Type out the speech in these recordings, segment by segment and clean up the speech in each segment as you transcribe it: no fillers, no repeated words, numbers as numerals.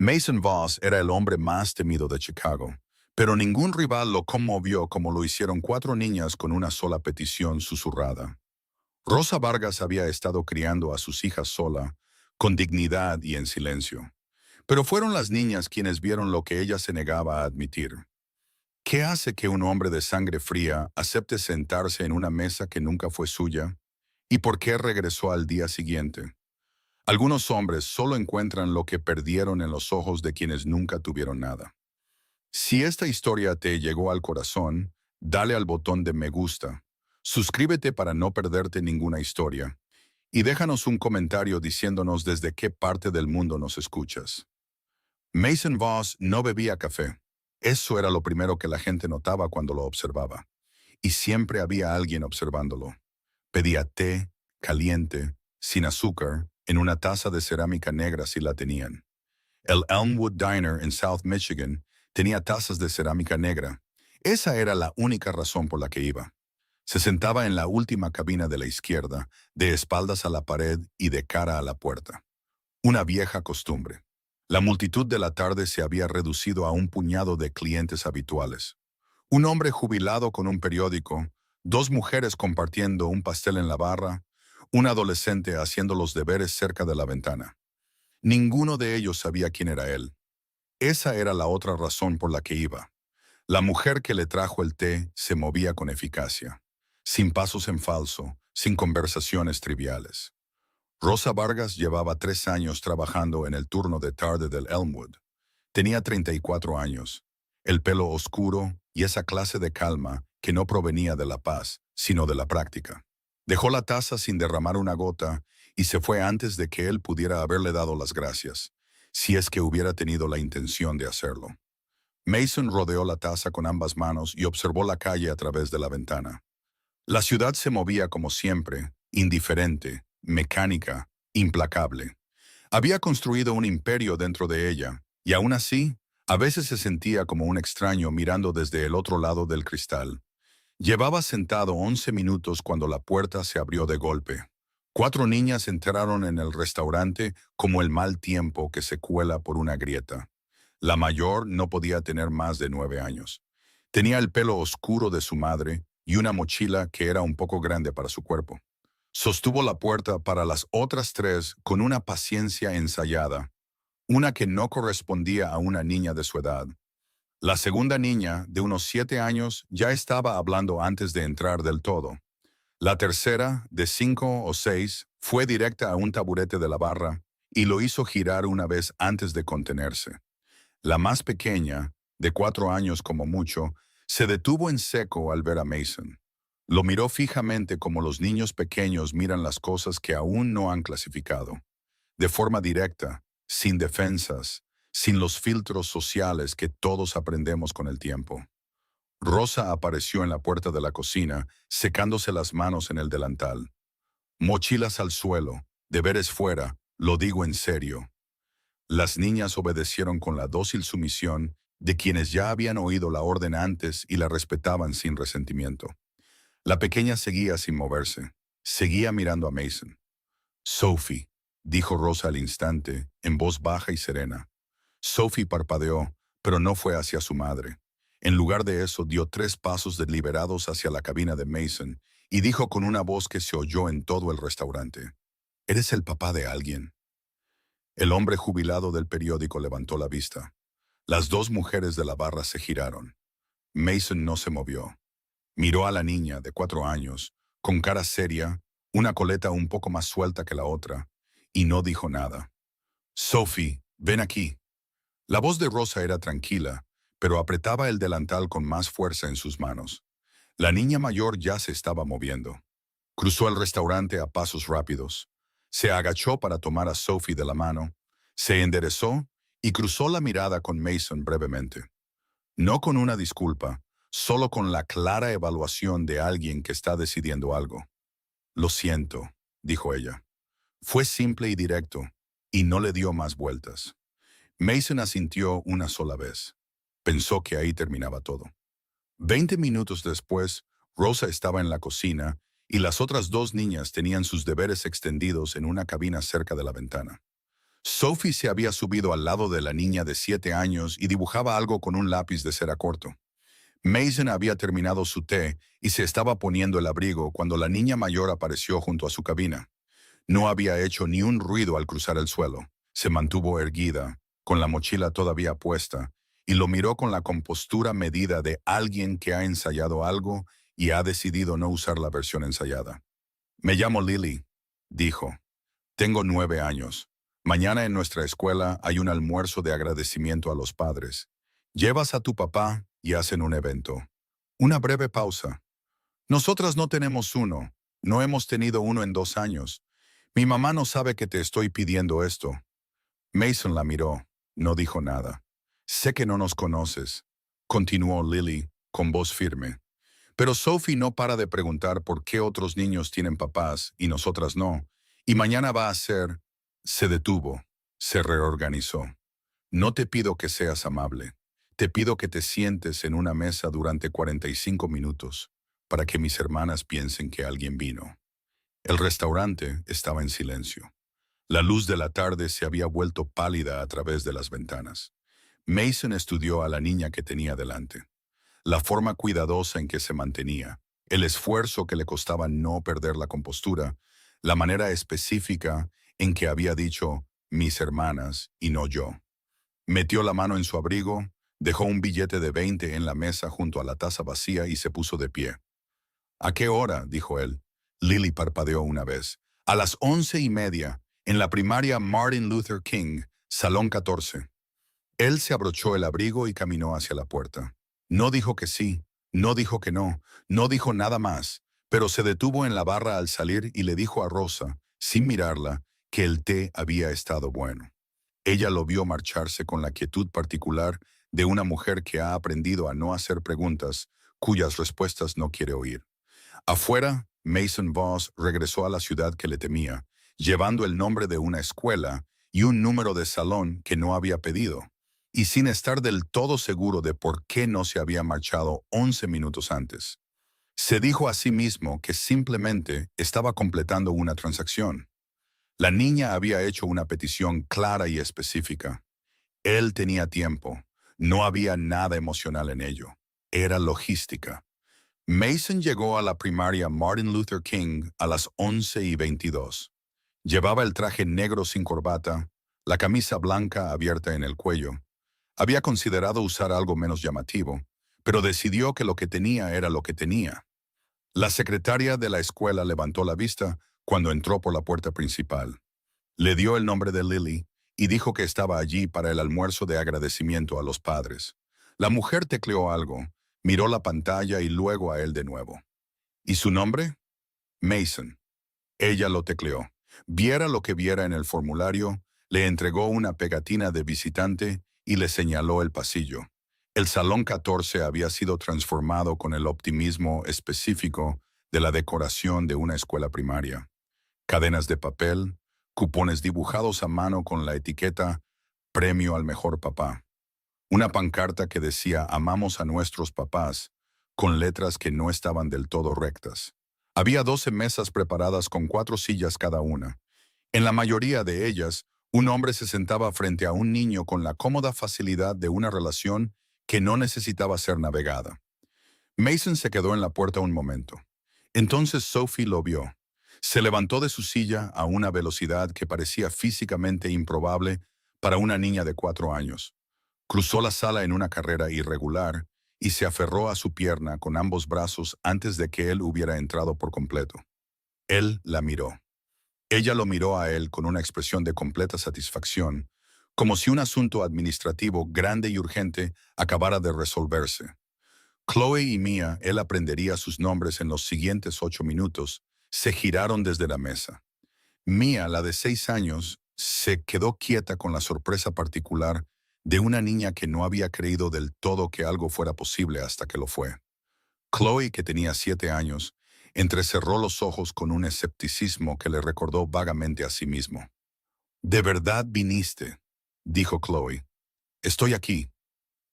Mason Voss era el hombre más temido de Chicago, pero ningún rival lo conmovió como lo hicieron cuatro niñas con una sola petición susurrada. Rosa Vargas había estado criando a sus hijas sola, con dignidad y en silencio. Pero fueron las niñas quienes vieron lo que ella se negaba a admitir. ¿Qué hace que un hombre de sangre fría acepte sentarse en una mesa que nunca fue suya? ¿Y por qué regresó al día siguiente? Algunos hombres solo encuentran lo que perdieron en los ojos de quienes nunca tuvieron nada. Si esta historia te llegó al corazón, dale al botón de me gusta, suscríbete para no perderte ninguna historia y déjanos un comentario diciéndonos desde qué parte del mundo nos escuchas. Mason Voss no bebía café. Eso era lo primero que la gente notaba cuando lo observaba. Y siempre había alguien observándolo. Pedía té, caliente, sin azúcar, en una taza de cerámica negra si la tenían. El Elmwood Diner en South Michigan tenía tazas de cerámica negra. Esa era la única razón por la que iba. Se sentaba en la última cabina de la izquierda, de espaldas a la pared y de cara a la puerta. Una vieja costumbre. La multitud de la tarde se había reducido a un puñado de clientes habituales. Un hombre jubilado con un periódico, dos mujeres compartiendo un pastel en la barra, un adolescente haciendo los deberes cerca de la ventana. Ninguno de ellos sabía quién era él. Esa era la otra razón por la que iba. La mujer que le trajo el té se movía con eficacia, sin pasos en falso, sin conversaciones triviales. Rosa Vargas llevaba 3 años trabajando en el turno de tarde del Elmwood. Tenía 34 años, el pelo oscuro y esa clase de calma que no provenía de la paz, sino de la práctica. Dejó la taza sin derramar una gota y se fue antes de que él pudiera haberle dado las gracias, si es que hubiera tenido la intención de hacerlo. Mason rodeó la taza con ambas manos y observó la calle a través de la ventana. La ciudad se movía como siempre, indiferente, mecánica, implacable. Había construido un imperio dentro de ella, y aún así, a veces se sentía como un extraño mirando desde el otro lado del cristal. Llevaba sentado 11 minutos cuando la puerta se abrió de golpe. Cuatro niñas entraron en el restaurante como el mal tiempo que se cuela por una grieta. La mayor no podía tener más de 9 años. Tenía el pelo oscuro de su madre y una mochila que era un poco grande para su cuerpo. Sostuvo la puerta para las otras tres con una paciencia ensayada, una que no correspondía a una niña de su edad. La segunda niña, de unos 7 años, ya estaba hablando antes de entrar del todo. La tercera, de 5 o 6, fue directa a un taburete de la barra y lo hizo girar una vez antes de contenerse. La más pequeña, de 4 años como mucho, se detuvo en seco al ver a Mason. Lo miró fijamente como los niños pequeños miran las cosas que aún no han clasificado, de forma directa, sin defensas, sin los filtros sociales que todos aprendemos con el tiempo. Rosa apareció en la puerta de la cocina, secándose las manos en el delantal. Mochilas al suelo, deberes fuera, lo digo en serio. Las niñas obedecieron con la dócil sumisión de quienes ya habían oído la orden antes y la respetaban sin resentimiento. La pequeña seguía sin moverse. Seguía mirando a Mason. Sophie, dijo Rosa al instante, en voz baja y serena. Sophie parpadeó, pero no fue hacia su madre. En lugar de eso, dio 3 pasos deliberados hacia la cabina de Mason y dijo con una voz que se oyó en todo el restaurante. ¿Eres el papá de alguien? El hombre jubilado del periódico levantó la vista. Las dos mujeres de la barra se giraron. Mason no se movió. Miró a la niña, de 4 años, con cara seria, una coleta un poco más suelta que la otra, y no dijo nada. Sophie, ven aquí. La voz de Rosa era tranquila, pero apretaba el delantal con más fuerza en sus manos. La niña mayor ya se estaba moviendo. Cruzó el restaurante a pasos rápidos. Se agachó para tomar a Sophie de la mano, se enderezó y cruzó la mirada con Mason brevemente. No con una disculpa, solo con la clara evaluación de alguien que está decidiendo algo. Lo siento, dijo ella. Fue simple y directo, y no le dio más vueltas. Mason asintió una sola vez. Pensó que ahí terminaba todo. 20 minutos después, Rosa estaba en la cocina y las otras dos niñas tenían sus deberes extendidos en una cabina cerca de la ventana. Sophie se había subido al lado de la niña de 7 años y dibujaba algo con un lápiz de cera corto. Mason había terminado su té y se estaba poniendo el abrigo cuando la niña mayor apareció junto a su cabina. No había hecho ni un ruido al cruzar el suelo. Se mantuvo erguida, con la mochila todavía puesta, y lo miró con la compostura medida de alguien que ha ensayado algo y ha decidido no usar la versión ensayada. «Me llamo Lily», dijo. «Tengo 9 años. Mañana en nuestra escuela hay un almuerzo de agradecimiento a los padres. Llevas a tu papá y hacen un evento». Una breve pausa. «Nosotras no tenemos uno. No hemos tenido uno en 2 años. Mi mamá no sabe que te estoy pidiendo esto». Mason la miró. No dijo nada. «Sé que no nos conoces», continuó Lily, con voz firme. «Pero Sophie no para de preguntar por qué otros niños tienen papás y nosotras no. Y mañana va a ser...» Se detuvo. Se reorganizó. «No te pido que seas amable. Te pido que te sientes en una mesa durante 45 minutos para que mis hermanas piensen que alguien vino». El restaurante estaba en silencio. La luz de la tarde se había vuelto pálida a través de las ventanas. Mason estudió a la niña que tenía delante. La forma cuidadosa en que se mantenía, el esfuerzo que le costaba no perder la compostura, la manera específica en que había dicho «mis hermanas» y no «yo». Metió la mano en su abrigo, dejó un billete de 20 en la mesa junto a la taza vacía y se puso de pie. «¿A qué hora?», dijo él. Lily parpadeó una vez. «A las 11:30, en la primaria Martin Luther King, Salón 14». Él se abrochó el abrigo y caminó hacia la puerta. No dijo que sí, no dijo que no, no dijo nada más, pero se detuvo en la barra al salir y le dijo a Rosa, sin mirarla, que el té había estado bueno. Ella lo vio marcharse con la quietud particular de una mujer que ha aprendido a no hacer preguntas cuyas respuestas no quiere oír. Afuera, Mason Voss regresó a la ciudad que le temía, llevando el nombre de una escuela y un número de salón que no había pedido, y sin estar del todo seguro de por qué no se había marchado 11 minutos antes. Se dijo a sí mismo que simplemente estaba completando una transacción. La niña había hecho una petición clara y específica. Él tenía tiempo. No había nada emocional en ello. Era logística. Mason llegó a la primaria Martin Luther King a las 11:22. Llevaba el traje negro sin corbata, la camisa blanca abierta en el cuello. Había considerado usar algo menos llamativo, pero decidió que lo que tenía era lo que tenía. La secretaria de la escuela levantó la vista cuando entró por la puerta principal. Le dio el nombre de Lily y dijo que estaba allí para el almuerzo de agradecimiento a los padres. La mujer tecleó algo, miró la pantalla y luego a él de nuevo. ¿Y su nombre? Mason. Ella lo tecleó. Viera lo que viera en el formulario, le entregó una pegatina de visitante y le señaló el pasillo. El Salón 14 había sido transformado con el optimismo específico de la decoración de una escuela primaria. Cadenas de papel, cupones dibujados a mano con la etiqueta «Premio al mejor papá». Una pancarta que decía «Amamos a nuestros papás», con letras que no estaban del todo rectas. Había 12 mesas preparadas con 4 sillas cada una. En la mayoría de ellas, un hombre se sentaba frente a un niño con la cómoda facilidad de una relación que no necesitaba ser navegada. Mason se quedó en la puerta un momento. Entonces Sophie lo vio. Se levantó de su silla a una velocidad que parecía físicamente improbable para una niña de 4 años. Cruzó la sala en una carrera irregular y se aferró a su pierna con ambos brazos antes de que él hubiera entrado por completo. Él la miró. Ella lo miró a él con una expresión de completa satisfacción, como si un asunto administrativo grande y urgente acabara de resolverse. Chloe y Mia, él aprendería sus nombres en los siguientes 8 minutos, se giraron desde la mesa. Mia, la de 6 años, se quedó quieta con la sorpresa particular de una niña que no había creído del todo que algo fuera posible hasta que lo fue. Chloe, que tenía 7 años, entrecerró los ojos con un escepticismo que le recordó vagamente a sí mismo. «¿De verdad viniste?», dijo Chloe. «Estoy aquí»,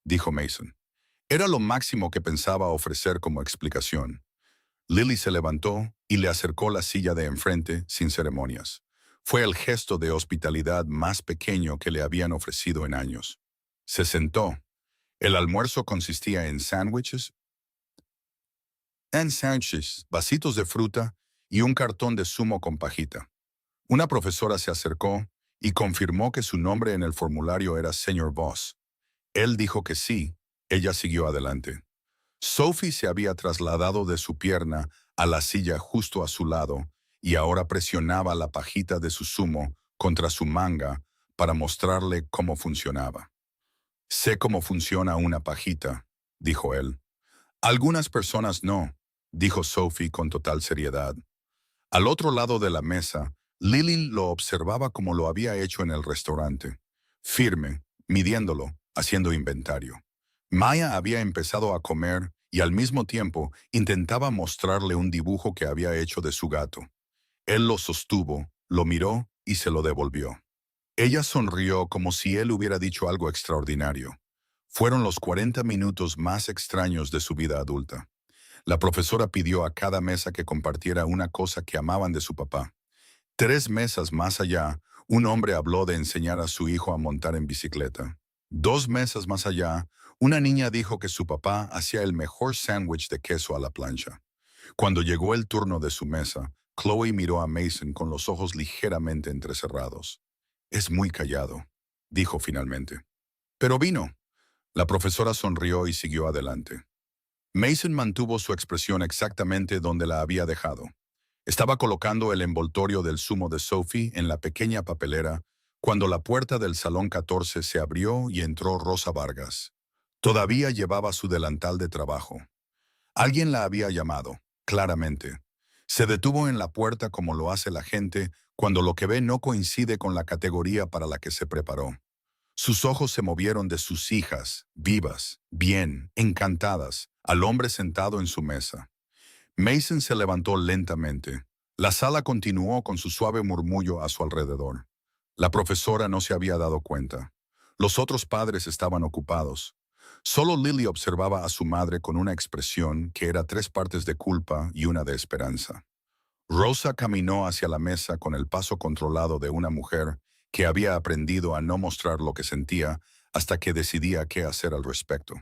dijo Mason. Era lo máximo que pensaba ofrecer como explicación. Lily se levantó y le acercó la silla de enfrente sin ceremonias. Fue el gesto de hospitalidad más pequeño que le habían ofrecido en años. Se sentó. El almuerzo consistía en sándwiches, vasitos de fruta y un cartón de zumo con pajita. Una profesora se acercó y confirmó que su nombre en el formulario era Señor Voss. Él dijo que sí. Ella siguió adelante. Sophie se había trasladado de su pierna a la silla justo a su lado y ahora presionaba la pajita de su zumo contra su manga para mostrarle cómo funcionaba. Sé cómo funciona una pajita, dijo él. Algunas personas no, dijo Sophie con total seriedad. Al otro lado de la mesa, Lily lo observaba como lo había hecho en el restaurante, firme, midiéndolo, haciendo inventario. Maya había empezado a comer y al mismo tiempo intentaba mostrarle un dibujo que había hecho de su gato. Él lo sostuvo, lo miró y se lo devolvió. Ella sonrió como si él hubiera dicho algo extraordinario. Fueron los 40 minutos más extraños de su vida adulta. La profesora pidió a cada mesa que compartiera una cosa que amaban de su papá. 3 mesas más allá, un hombre habló de enseñar a su hijo a montar en bicicleta. 2 mesas más allá, una niña dijo que su papá hacía el mejor sándwich de queso a la plancha. Cuando llegó el turno de su mesa, Chloe miró a Mason con los ojos ligeramente entrecerrados. Es muy callado, dijo finalmente. Pero vino. La profesora sonrió y siguió adelante. Mason mantuvo su expresión exactamente donde la había dejado. Estaba colocando el envoltorio del zumo de Sophie en la pequeña papelera cuando la puerta del Salón 14 se abrió y entró Rosa Vargas. Todavía llevaba su delantal de trabajo. Alguien la había llamado, claramente. Se detuvo en la puerta como lo hace la gente cuando lo que ve no coincide con la categoría para la que se preparó. Sus ojos se movieron de sus hijas, vivas, bien, encantadas, al hombre sentado en su mesa. Mason se levantó lentamente. La sala continuó con su suave murmullo a su alrededor. La profesora no se había dado cuenta. Los otros padres estaban ocupados. Solo Lily observaba a su madre con una expresión que era 3 partes de culpa y una de esperanza. Rosa caminó hacia la mesa con el paso controlado de una mujer que había aprendido a no mostrar lo que sentía hasta que decidía qué hacer al respecto.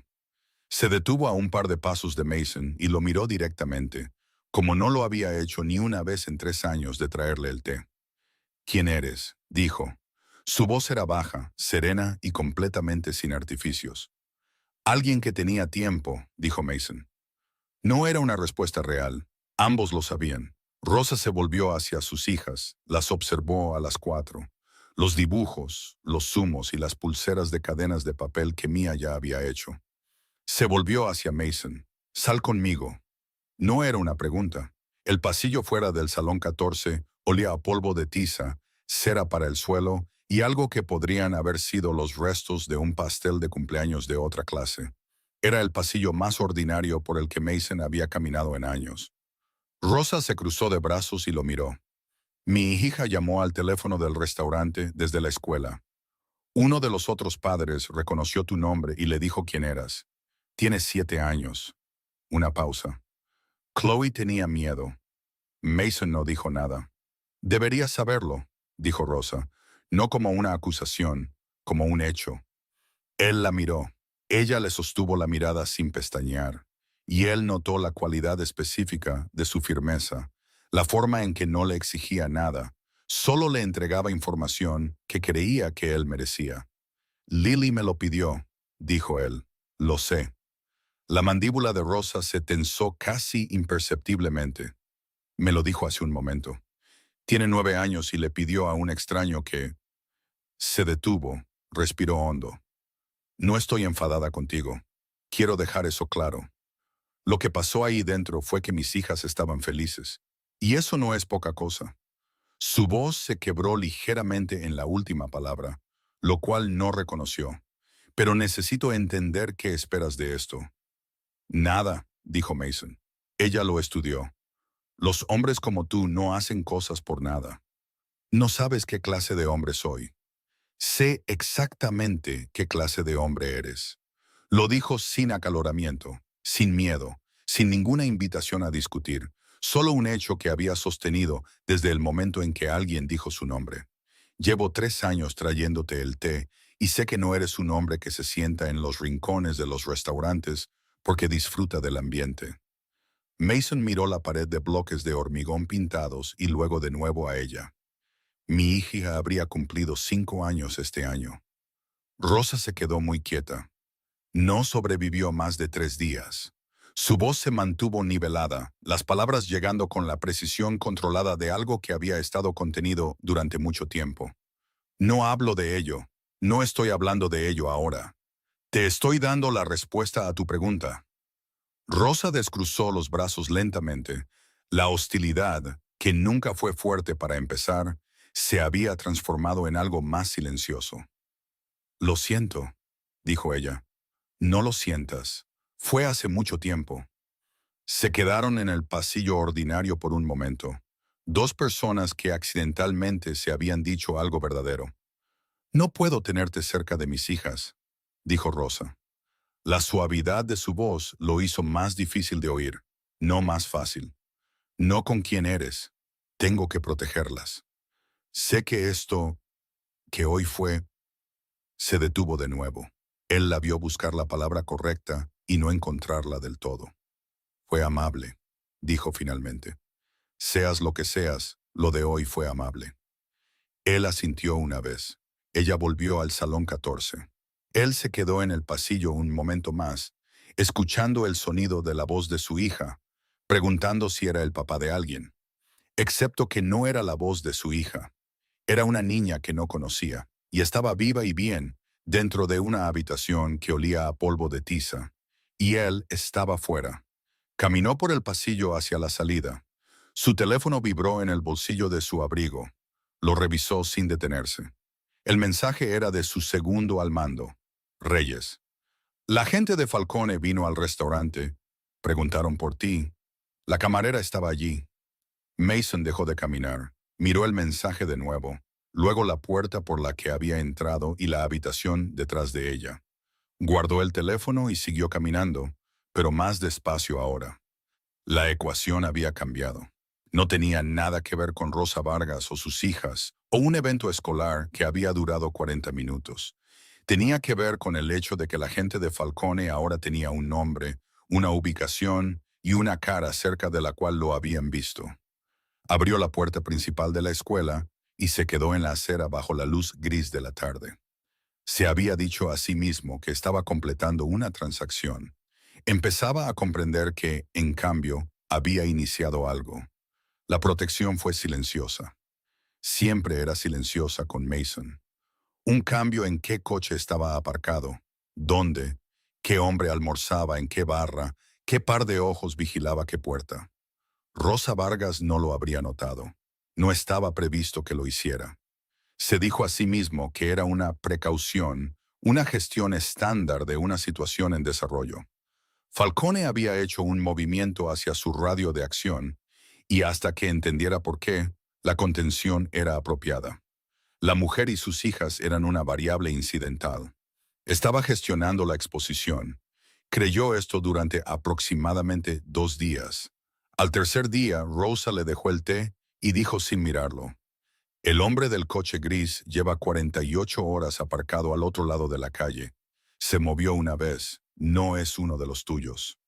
Se detuvo a un par de pasos de Mason y lo miró directamente, como no lo había hecho ni una vez en 3 años de traerle el té. «¿Quién eres?», dijo. Su voz era baja, serena y completamente sin artificios. «Alguien que tenía tiempo», dijo Mason. No era una respuesta real. Ambos lo sabían. Rosa se volvió hacia sus hijas, las observó a las 4. Los dibujos, los zumos y las pulseras de cadenas de papel que Mia ya había hecho. Se volvió hacia Mason. «Sal conmigo». No era una pregunta. El pasillo fuera del Salón 14 olía a polvo de tiza, cera para el suelo y algo que podrían haber sido los restos de un pastel de cumpleaños de otra clase. Era el pasillo más ordinario por el que Mason había caminado en años. Rosa se cruzó de brazos y lo miró. «Mi hija llamó al teléfono del restaurante desde la escuela. Uno de los otros padres reconoció tu nombre y le dijo quién eras. Tienes 7 años». Una pausa. Chloe tenía miedo. Mason no dijo nada. «Deberías saberlo», dijo Rosa, no como una acusación, como un hecho. Él la miró. Ella le sostuvo la mirada sin pestañear, y él notó la cualidad específica de su firmeza, la forma en que no le exigía nada, solo le entregaba información que creía que él merecía. «Lily me lo pidió», dijo él. «Lo sé». La mandíbula de Rosa se tensó casi imperceptiblemente. «Me lo dijo hace un momento. Tiene 9 años y le pidió a un extraño que...». Se detuvo, respiró hondo. «No estoy enfadada contigo. Quiero dejar eso claro. Lo que pasó ahí dentro fue que mis hijas estaban felices. Y eso no es poca cosa». Su voz se quebró ligeramente en la última palabra, lo cual no reconoció. «Pero necesito entender qué esperas de esto». «Nada», dijo Mason. «Ella lo estudió. Los hombres como tú no hacen cosas por nada. No sabes qué clase de hombre soy». «Sé exactamente qué clase de hombre eres». Lo dijo sin acaloramiento, sin miedo, sin ninguna invitación a discutir, Solo un hecho que había sostenido desde el momento en que alguien dijo su nombre. Llevo 3 años trayéndote el té y sé que no eres un hombre que se sienta en los rincones de los restaurantes porque disfruta del ambiente. Mason miró la pared de bloques de hormigón pintados y luego de nuevo a ella. Mi hija habría cumplido 5 años este año. Rosa se quedó muy quieta. No sobrevivió más de 3 días. Su voz se mantuvo nivelada, las palabras llegando con la precisión controlada de algo que había estado contenido durante mucho tiempo. No hablo de ello. No estoy hablando de ello ahora. Te estoy dando la respuesta a tu pregunta. Rosa descruzó los brazos lentamente. La hostilidad, que nunca fue fuerte para empezar, se había transformado en algo más silencioso. Lo siento, dijo ella. No lo sientas. Fue hace mucho tiempo. Se quedaron en el pasillo ordinario por un momento. Dos personas que accidentalmente se habían dicho algo verdadero. No puedo tenerte cerca de mis hijas, dijo Rosa. La suavidad de su voz lo hizo más difícil de oír, no más fácil. No con quién eres. Tengo que protegerlas. Sé que esto, que hoy fue, se detuvo de nuevo. Él la vio buscar la palabra correcta y no encontrarla del todo. Fue amable, dijo finalmente. Seas lo que seas, lo de hoy fue amable. Él asintió una vez. Ella volvió al salón 14. Él se quedó en el pasillo un momento más, escuchando el sonido de la voz de su hija, preguntando si era el papá de alguien. Excepto que no era la voz de su hija. Era una niña que no conocía, y estaba viva y bien, dentro de una habitación que olía a polvo de tiza. Y él estaba fuera. Caminó por el pasillo hacia la salida. Su teléfono vibró en el bolsillo de su abrigo. Lo revisó sin detenerse. El mensaje era de su segundo al mando, Reyes. La gente de Falcone vino al restaurante. Preguntaron por ti. La camarera estaba allí. Mason dejó de caminar. Miró el mensaje de nuevo. Luego la puerta por la que había entrado y la habitación detrás de ella. Guardó el teléfono y siguió caminando, pero más despacio ahora. La ecuación había cambiado. No tenía nada que ver con Rosa Vargas o sus hijas, o un evento escolar que había durado 40 minutos. Tenía que ver con el hecho de que la gente de Falcone ahora tenía un nombre, una ubicación y una cara cerca de la cual lo habían visto. Abrió la puerta principal de la escuela y se quedó en la acera bajo la luz gris de la tarde. Se había dicho a sí mismo que estaba completando una transacción. Empezaba a comprender que, en cambio, había iniciado algo. La protección fue silenciosa. Siempre era silenciosa con Mason. Un cambio en qué coche estaba aparcado, dónde, qué hombre almorzaba en qué barra, qué par de ojos vigilaba qué puerta. Rosa Vargas no lo habría notado. No estaba previsto que lo hiciera. Se dijo a sí mismo que era una precaución, una gestión estándar de una situación en desarrollo. Falcone había hecho un movimiento hacia su radio de acción, y hasta que entendiera por qué, la contención era apropiada. La mujer y sus hijas eran una variable incidental. Estaba gestionando la exposición. Creyó esto durante aproximadamente 2 días. Al tercer día, Rosa le dejó el té y dijo sin mirarlo: el hombre del coche gris lleva 48 horas aparcado al otro lado de la calle. Se movió una vez. No es uno de los tuyos.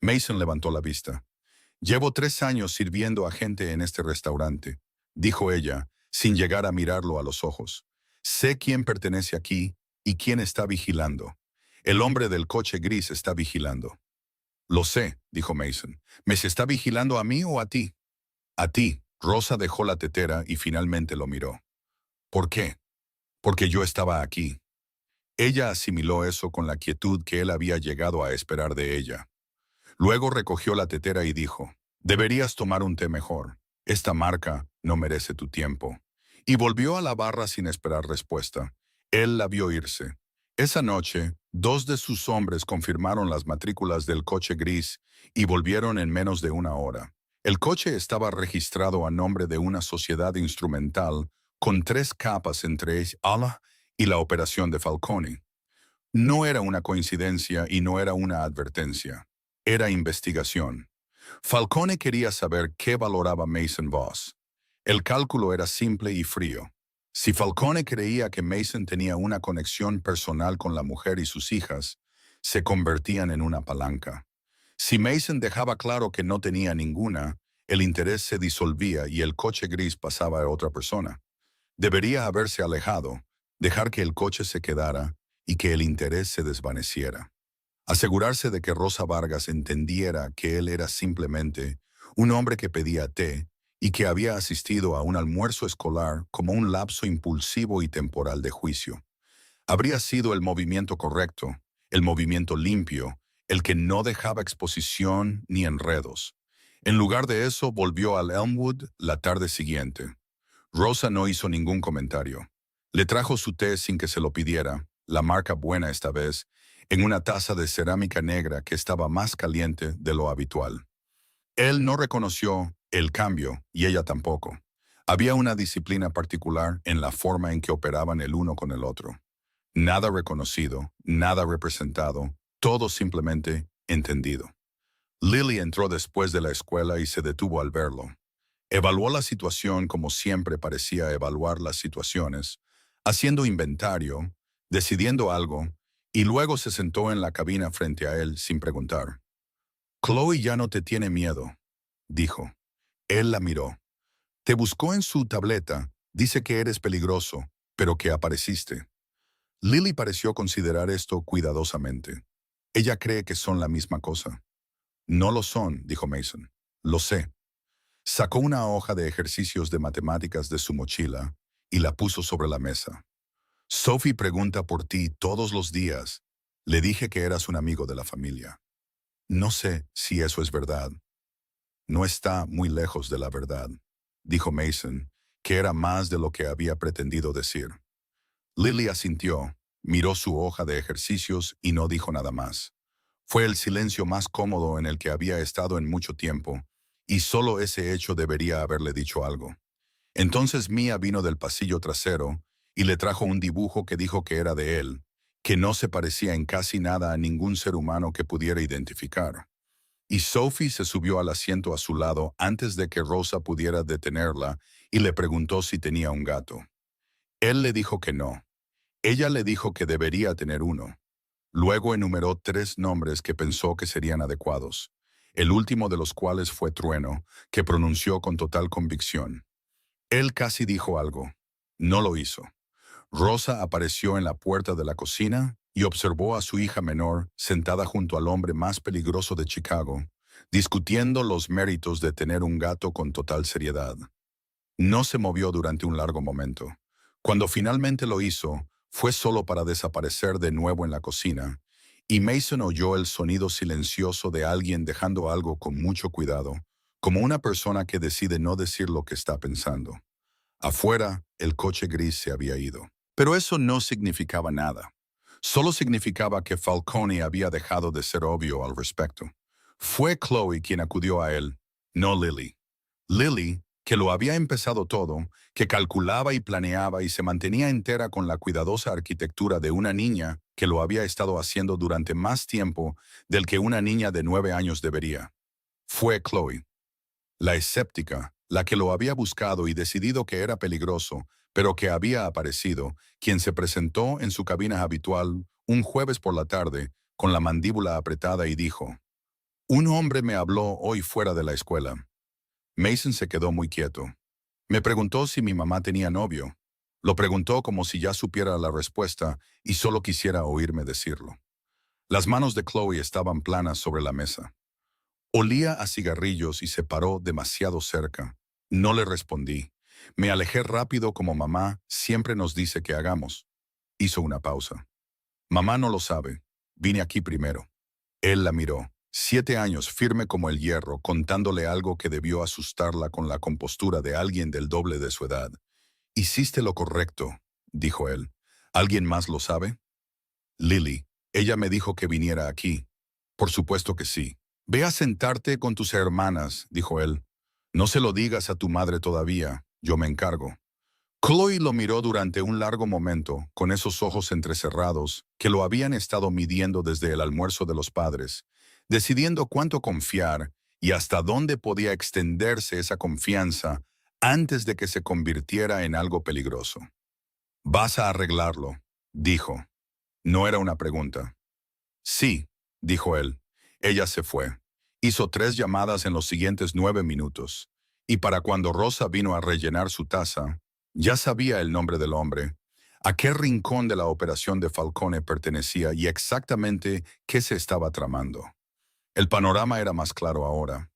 Mason levantó la vista. Llevo 3 años sirviendo a gente en este restaurante, dijo ella, sin llegar a mirarlo a los ojos. Sé quién pertenece aquí y quién está vigilando. El hombre del coche gris está vigilando. Lo sé, dijo Mason. ¿Me se está vigilando a mí o a ti? A ti. Rosa dejó la tetera y finalmente lo miró. ¿Por qué? Porque yo estaba aquí. Ella asimiló eso con la quietud que él había llegado a esperar de ella. Luego recogió la tetera y dijo: deberías tomar un té mejor. Esta marca no merece tu tiempo. Y volvió a la barra sin esperar respuesta. Él la vio irse. Esa noche, 2 de sus hombres confirmaron las matrículas del coche gris y volvieron en menos de una hora. El coche estaba registrado a nombre de una sociedad instrumental con 3 capas entre ALA y la operación de Falcone. No era una coincidencia y no era una advertencia. Era investigación. Falcone quería saber qué valoraba Mason Voss. El cálculo era simple y frío. Si Falcone creía que Mason tenía una conexión personal con la mujer y sus hijas, se convertían en una palanca. Si Mason dejaba claro que no tenía ninguna, el interés se disolvía y el coche gris pasaba a otra persona. Debería haberse alejado, dejar que el coche se quedara y que el interés se desvaneciera. Asegurarse de que Rosa Vargas entendiera que él era simplemente un hombre que pedía té y que había asistido a un almuerzo escolar como un lapso impulsivo y temporal de juicio. Habría sido el movimiento correcto, el movimiento limpio, el que no dejaba exposición ni enredos. En lugar de eso, volvió al Elmwood la tarde siguiente. Rosa no hizo ningún comentario. Le trajo su té sin que se lo pidiera, la marca buena esta vez, en una taza de cerámica negra que estaba más caliente de lo habitual. Él no reconoció el cambio y ella tampoco. Había una disciplina particular en la forma en que operaban el uno con el otro. Nada reconocido, nada representado, todo simplemente entendido. Lily entró después de la escuela y se detuvo al verlo. Evaluó la situación como siempre parecía evaluar las situaciones, haciendo inventario, decidiendo algo, y luego se sentó en la cabina frente a él sin preguntar. Chloe ya no te tiene miedo, dijo. Él la miró. Te buscó en su tableta, dice que eres peligroso, pero que apareciste. Lily pareció considerar esto cuidadosamente. Ella cree que son la misma cosa. No lo son, dijo Mason. Lo sé. Sacó una hoja de ejercicios de matemáticas de su mochila y la puso sobre la mesa. Sophie pregunta por ti todos los días. Le dije que eras un amigo de la familia. No sé si eso es verdad. No está muy lejos de la verdad, dijo Mason, que era más de lo que había pretendido decir. Lily asintió, miró su hoja de ejercicios y no dijo nada más. Fue el silencio más cómodo en el que había estado en mucho tiempo, y solo ese hecho debería haberle dicho algo. Entonces Mia vino del pasillo trasero y le trajo un dibujo que dijo que era de él, que no se parecía en casi nada a ningún ser humano que pudiera identificar. Y Sophie se subió al asiento a su lado antes de que Rosa pudiera detenerla y le preguntó si tenía un gato. Él le dijo que no. Ella le dijo que debería tener uno. Luego enumeró 3 nombres que pensó que serían adecuados, el último de los cuales fue Trueno, que pronunció con total convicción. Él casi dijo algo. No lo hizo. Rosa apareció en la puerta de la cocina y observó a su hija menor sentada junto al hombre más peligroso de Chicago, discutiendo los méritos de tener un gato con total seriedad. No se movió durante un largo momento. Cuando finalmente lo hizo, fue solo para desaparecer de nuevo en la cocina, y Mason oyó el sonido silencioso de alguien dejando algo con mucho cuidado, como una persona que decide no decir lo que está pensando. Afuera, el coche gris se había ido. Pero eso no significaba nada. Solo significaba que Falcone había dejado de ser obvio al respecto. Fue Chloe quien acudió a él, no Lily. Lily, que lo había empezado todo, que calculaba y planeaba y se mantenía entera con la cuidadosa arquitectura de una niña que lo había estado haciendo durante más tiempo del que una niña de 9 años debería. Fue Chloe, la escéptica, la que lo había buscado y decidido que era peligroso, pero que había aparecido, quien se presentó en su cabina habitual un jueves por la tarde, con la mandíbula apretada y dijo, «Un hombre me habló hoy fuera de la escuela». Mason se quedó muy quieto. Me preguntó si mi mamá tenía novio. Lo preguntó como si ya supiera la respuesta y solo quisiera oírme decirlo. Las manos de Chloe estaban planas sobre la mesa. Olía a cigarrillos y se paró demasiado cerca. No le respondí. Me alejé rápido como mamá siempre nos dice que hagamos. Hizo una pausa. Mamá no lo sabe. Vine aquí primero. Él la miró. 7 años firme como el hierro, contándole algo que debió asustarla con la compostura de alguien del doble de su edad. Hiciste lo correcto, dijo él. ¿Alguien más lo sabe? Lily. Ella me dijo que viniera aquí. Por supuesto que sí. Ve a sentarte con tus hermanas, dijo él. No se lo digas a tu madre todavía, yo me encargo. Chloe lo miró durante un largo momento, con esos ojos entrecerrados, que lo habían estado midiendo desde el almuerzo de los padres, decidiendo cuánto confiar y hasta dónde podía extenderse esa confianza antes de que se convirtiera en algo peligroso. «Vas a arreglarlo», dijo. No era una pregunta. «Sí», dijo él. Ella se fue. Hizo 3 llamadas en los siguientes 9 minutos, y para cuando Rosa vino a rellenar su taza, ya sabía el nombre del hombre, a qué rincón de la operación de Falcone pertenecía y exactamente qué se estaba tramando. El panorama era más claro ahora.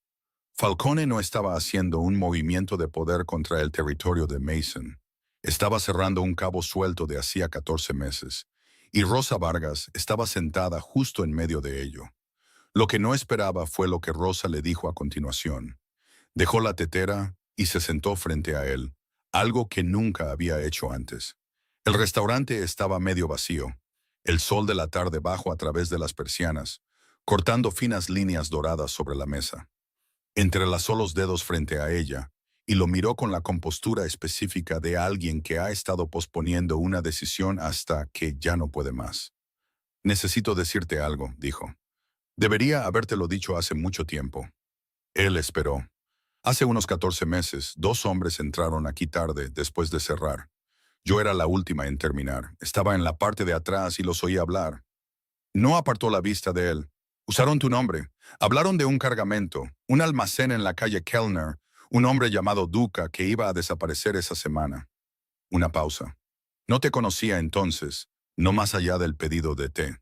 Falcone no estaba haciendo un movimiento de poder contra el territorio de Mason. Estaba cerrando un cabo suelto de hacía 14 meses, y Rosa Vargas estaba sentada justo en medio de ello. Lo que no esperaba fue lo que Rosa le dijo a continuación. Dejó la tetera y se sentó frente a él, algo que nunca había hecho antes. El restaurante estaba medio vacío. El sol de la tarde bajó a través de las persianas, cortando finas líneas doradas sobre la mesa. Entrelazó los dedos frente a ella y lo miró con la compostura específica de alguien que ha estado posponiendo una decisión hasta que ya no puede más. «Necesito decirte algo», dijo. «Debería habértelo dicho hace mucho tiempo». Él esperó. Hace unos 14 meses, 2 hombres entraron aquí tarde después de cerrar. Yo era la última en terminar. Estaba en la parte de atrás y los oí hablar. No apartó la vista de él. Usaron tu nombre. Hablaron de un cargamento, un almacén en la calle Kellner, un hombre llamado Duca que iba a desaparecer esa semana. Una pausa. No te conocía entonces, no más allá del pedido de té.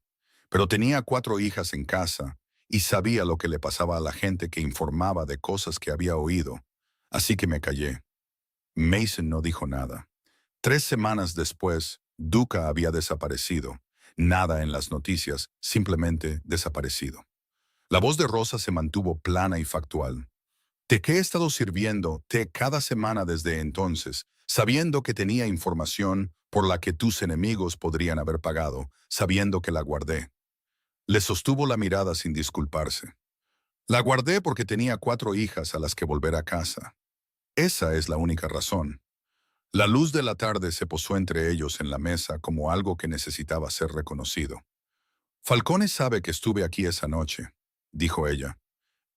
Pero tenía 4 hijas en casa y sabía lo que le pasaba a la gente que informaba de cosas que había oído. Así que me callé. Mason no dijo nada. 3 semanas después, Duca había desaparecido. Nada en las noticias, simplemente desaparecido. La voz de Rosa se mantuvo plana y factual. ¿De qué he estado sirviendo té cada semana desde entonces, sabiendo que tenía información por la que tus enemigos podrían haber pagado, sabiendo que la guardé? Le sostuvo la mirada sin disculparse. La guardé porque tenía 4 hijas a las que volver a casa. Esa es la única razón. La luz de la tarde se posó entre ellos en la mesa como algo que necesitaba ser reconocido. «Falcone sabe que estuve aquí esa noche», dijo ella.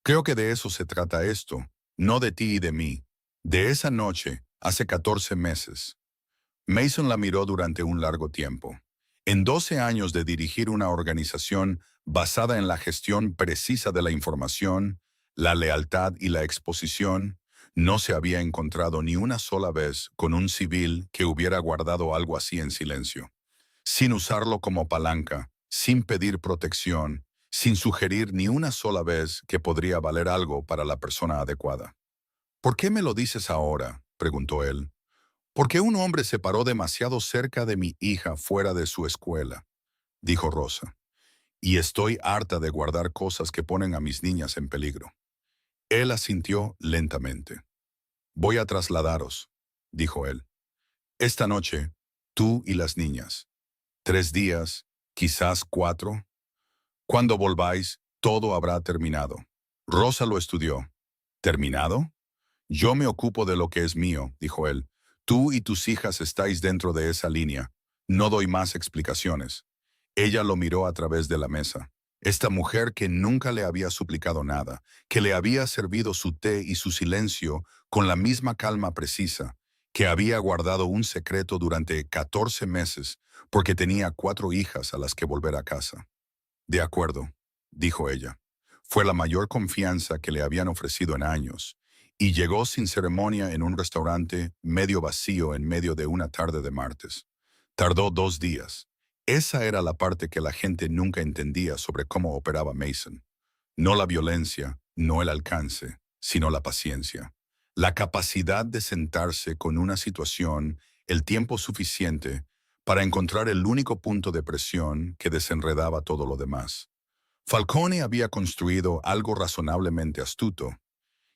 «Creo que de eso se trata esto, no de ti y de mí. De esa noche, hace 14 meses». Mason la miró durante un largo tiempo. En 12 años de dirigir una organización basada en la gestión precisa de la información, la lealtad y la exposición, no se había encontrado ni una sola vez con un civil que hubiera guardado algo así en silencio, sin usarlo como palanca, sin pedir protección, sin sugerir ni una sola vez que podría valer algo para la persona adecuada. «¿Por qué me lo dices ahora?», preguntó él. «Porque un hombre se paró demasiado cerca de mi hija fuera de su escuela», dijo Rosa. «Y estoy harta de guardar cosas que ponen a mis niñas en peligro». Él asintió lentamente. «Voy a trasladaros», dijo él. «Esta noche, tú y las niñas. 3 días, quizás 4. Cuando volváis, todo habrá terminado». Rosa lo estudió. «¿Terminado? Yo me ocupo de lo que es mío», dijo él. «Tú y tus hijas estáis dentro de esa línea. No doy más explicaciones». Ella lo miró a través de la mesa. Esta mujer que nunca le había suplicado nada, que le había servido su té y su silencio con la misma calma precisa, que había guardado un secreto durante 14 meses porque tenía 4 hijas a las que volver a casa. «De acuerdo», dijo ella. Fue la mayor confianza que le habían ofrecido en años, y llegó sin ceremonia en un restaurante medio vacío en medio de una tarde de martes. Tardó 2 días. Esa era la parte que la gente nunca entendía sobre cómo operaba Mason. No la violencia, no el alcance, sino la paciencia. La capacidad de sentarse con una situación el tiempo suficiente para encontrar el único punto de presión que desenredaba todo lo demás. Falcone había construido algo razonablemente astuto,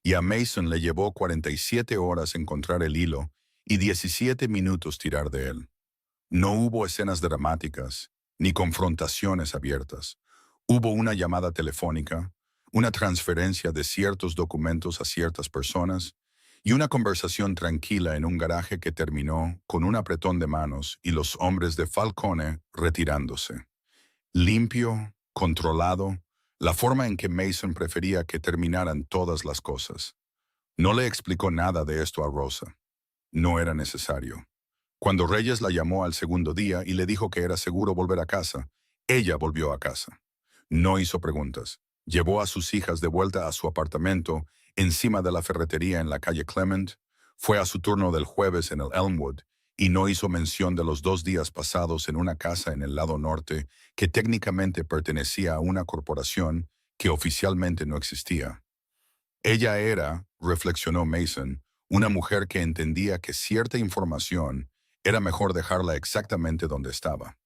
y a Mason le llevó 47 horas encontrar el hilo y 17 minutos tirar de él. No hubo escenas dramáticas, ni confrontaciones abiertas. Hubo una llamada telefónica, una transferencia de ciertos documentos a ciertas personas y una conversación tranquila en un garaje que terminó con un apretón de manos y los hombres de Falcone retirándose. Limpio, controlado, la forma en que Mason prefería que terminaran todas las cosas. No le explicó nada de esto a Rosa. No era necesario. Cuando Reyes la llamó al segundo día y le dijo que era seguro volver a casa, ella volvió a casa. No hizo preguntas. Llevó a sus hijas de vuelta a su apartamento encima de la ferretería en la calle Clement, fue a su turno del jueves en el Elmwood y no hizo mención de los 2 días pasados en una casa en el lado norte que técnicamente pertenecía a una corporación que oficialmente no existía. Ella era, reflexionó Mason, una mujer que entendía que cierta información era mejor dejarla exactamente donde estaba.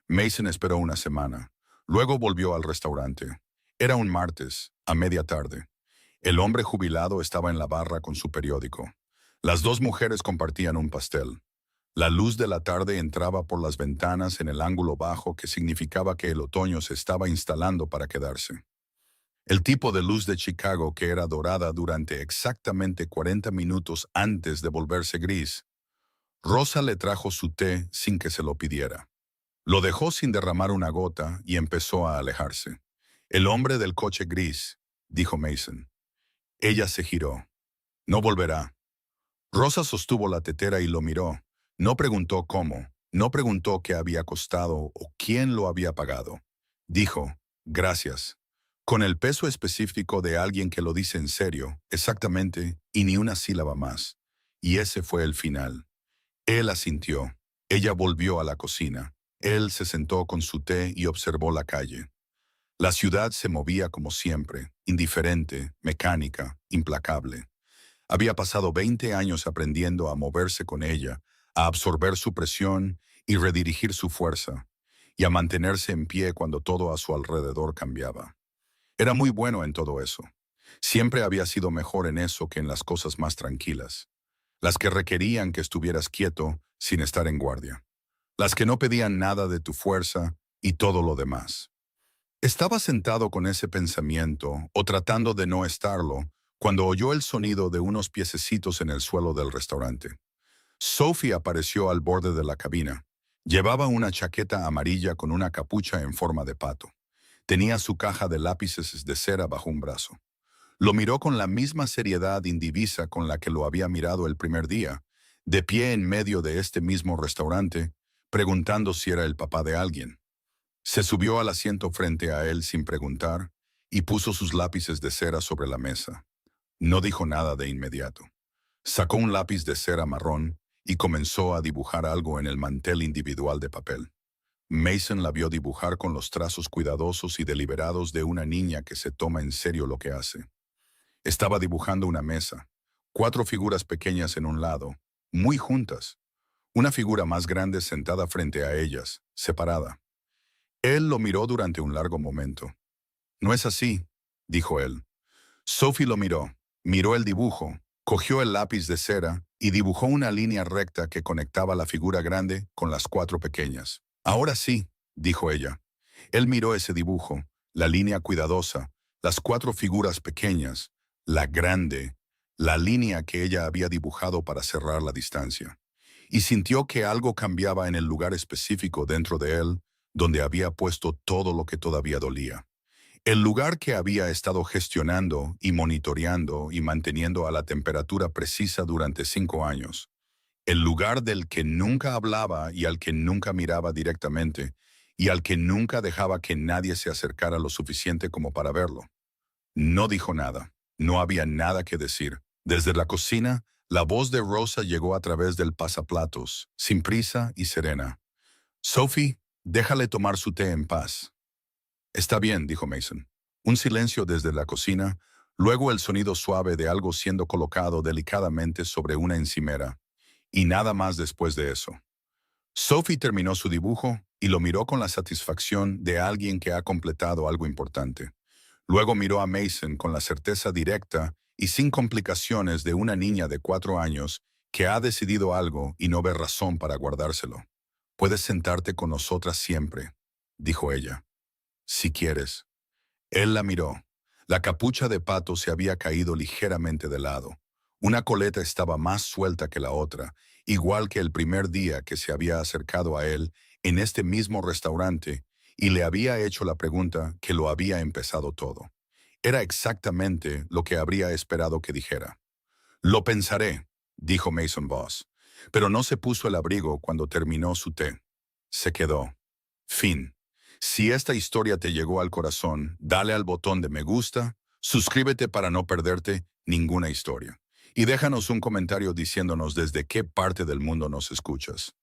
Mason esperó una semana. Luego volvió al restaurante. Era un martes, a media tarde. El hombre jubilado estaba en la barra con su periódico. Las dos mujeres compartían un pastel. La luz de la tarde entraba por las ventanas en el ángulo bajo que significaba que el otoño se estaba instalando para quedarse. El tipo de luz de Chicago que era dorada durante exactamente 40 minutos antes de volverse gris. Rosa le trajo su té sin que se lo pidiera. Lo dejó sin derramar una gota y empezó a alejarse. El hombre del coche gris, dijo Mason. Ella se giró. No volverá. Rosa sostuvo la tetera y lo miró. No preguntó cómo, no preguntó qué había costado o quién lo había pagado. Dijo, gracias. Con el peso específico de alguien que lo dice en serio, exactamente, y ni una sílaba más. Y ese fue el final. Él asintió. Ella volvió a la cocina. Él se sentó con su té y observó la calle. La ciudad se movía como siempre, indiferente, mecánica, implacable. Había pasado 20 años aprendiendo a moverse con ella, a absorber su presión y redirigir su fuerza, y a mantenerse en pie cuando todo a su alrededor cambiaba. Era muy bueno en todo eso. Siempre había sido mejor en eso que en las cosas más tranquilas, las que requerían que estuvieras quieto sin estar en guardia, las que no pedían nada de tu fuerza y todo lo demás. Estaba sentado con ese pensamiento, o tratando de no estarlo, cuando oyó el sonido de unos piececitos en el suelo del restaurante. Sophie apareció al borde de la cabina. Llevaba una chaqueta amarilla con una capucha en forma de pato. Tenía su caja de lápices de cera bajo un brazo. Lo miró con la misma seriedad indivisa con la que lo había mirado el primer día, de pie en medio de este mismo restaurante, preguntando si era el papá de alguien. Se subió al asiento frente a él sin preguntar y puso sus lápices de cera sobre la mesa. No dijo nada de inmediato. Sacó un lápiz de cera marrón y comenzó a dibujar algo en el mantel individual de papel. Mason la vio dibujar con los trazos cuidadosos y deliberados de una niña que se toma en serio lo que hace. Estaba dibujando una mesa, 4 figuras pequeñas en un lado, muy juntas, una figura más grande sentada frente a ellas, separada. Él lo miró durante un largo momento. No es así, dijo él. Sophie lo miró el dibujo, cogió el lápiz de cera y dibujó una línea recta que conectaba la figura grande con las 4 pequeñas. Ahora sí, dijo ella. Él miró ese dibujo, la línea cuidadosa, las 4 figuras pequeñas, la grande, la línea que ella había dibujado para cerrar la distancia, y sintió que algo cambiaba en el lugar específico dentro de él, donde había puesto todo lo que todavía dolía. El lugar que había estado gestionando y monitoreando y manteniendo a la temperatura precisa durante 5 años. El lugar del que nunca hablaba y al que nunca miraba directamente, y al que nunca dejaba que nadie se acercara lo suficiente como para verlo. No dijo nada. No había nada que decir. Desde la cocina, la voz de Rosa llegó a través del pasaplatos, sin prisa y serena. Sophie, déjale tomar su té en paz. Está bien, dijo Mason. Un silencio desde la cocina, luego el sonido suave de algo siendo colocado delicadamente sobre una encimera, y nada más después de eso. Sophie terminó su dibujo y lo miró con la satisfacción de alguien que ha completado algo importante. Luego miró a Mason con la certeza directa y sin complicaciones de una niña de 4 años que ha decidido algo y no ve razón para guardárselo. Puedes sentarte con nosotras siempre, dijo ella. Si quieres. Él la miró. La capucha de pato se había caído ligeramente de lado. Una coleta estaba más suelta que la otra, igual que el primer día que se había acercado a él en este mismo restaurante y le había hecho la pregunta que lo había empezado todo. Era exactamente lo que habría esperado que dijera. Lo pensaré, dijo Mason Boss, pero no se puso el abrigo cuando terminó su té. Se quedó. Fin. Si esta historia te llegó al corazón, dale al botón de me gusta, suscríbete para no perderte ninguna historia. Y déjanos un comentario diciéndonos desde qué parte del mundo nos escuchas.